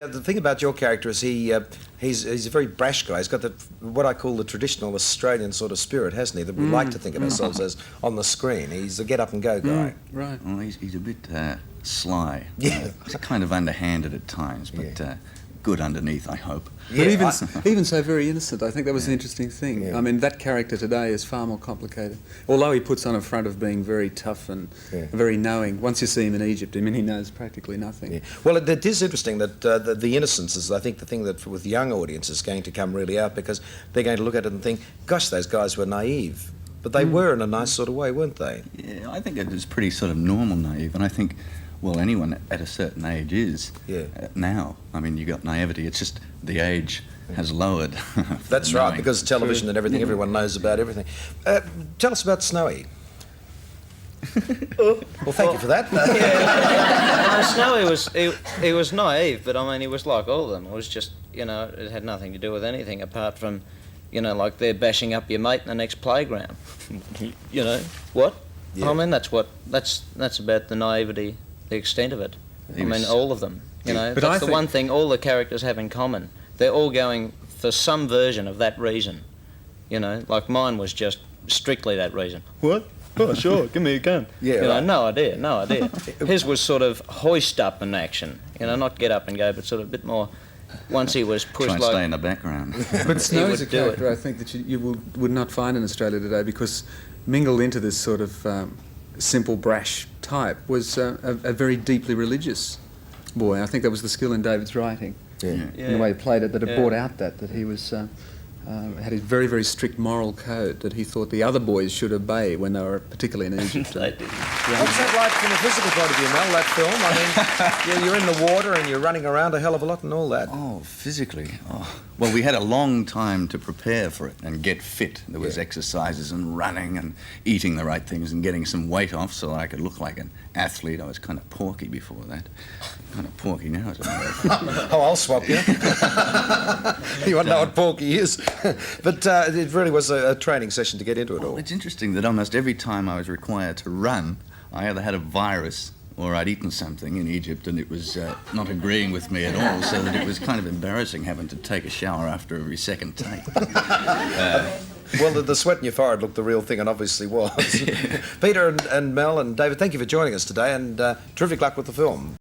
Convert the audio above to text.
The thing about your character is he's a very brash guy. He's got what I call the traditional Australian sort of spirit, hasn't he? That we like to think of ourselves as on the screen. He's a get-up-and-go guy. Right. Well, he's a bit sly. Yeah. He's kind of underhanded at times, but good underneath, I hope. Yeah, but even so very innocent. I think that was the interesting thing. Yeah. I mean, that character today is far more complicated. Although he puts on a front of being very tough and very knowing. Once you see him in Egypt, I mean, he knows practically nothing. Yeah. Well, it is interesting that the innocence is, I think, the thing that with young audiences is going to come really out, because they're going to look at it and think, gosh, those guys were naive. But they were in a nice sort of way, weren't they? Yeah, I think it was pretty sort of normal naive, and I think, well, anyone at a certain age is now. I mean, you got naivety. It's just the age has lowered. That's right, because television and everything, everyone knows about everything. Tell us about Snowy. Well, thank you for that. Snowy he was naive, but I mean, he was like all of them. It was just, you know, it had nothing to do with anything apart from, you know, like they're bashing up your mate in the next playground. You know, what? Yeah. I mean, that's about the naivety, the extent of it. I mean, all of them. You know, But that's the one thing all the characters have in common. They're all going for some version of that reason. You know, like mine was just strictly that reason. What? Oh, sure, give me a gun. Yeah, you know, no idea. His was sort of hoist up in action. You know, not get up and go, but sort of a bit more. Once he was pushed, Try and stay in the background. But Snow's a character I think that you would not find in Australia today, because mingled into this sort of simple, brash type was a very deeply religious boy. I think that was the skill in David's writing, in the way he played it, that it brought out that he was had a very, very strict moral code that he thought the other boys should obey when they were, particularly in Egypt. They did. What's that like from a physical point of view, Mel, that film? I mean, you're in the water and you're running around a hell of a lot and all that. Oh, physically. Oh. Well, we had a long time to prepare for it and get fit. There was exercises and running and eating the right things and getting some weight off so that I could look like an athlete. I was kind of porky before that. Kind of porky now, as a matter of fact. Oh, I'll swap you. You want to know what porky is? But it really was a training session to get into it all. It's interesting that almost every time I was required to run, I either had a virus or I'd eaten something in Egypt and it was not agreeing with me at all, so that it was kind of embarrassing having to take a shower after every second take. Well, the sweat in your forehead looked the real thing, and obviously was. Peter and Mel and David, thank you for joining us today, and terrific luck with the film.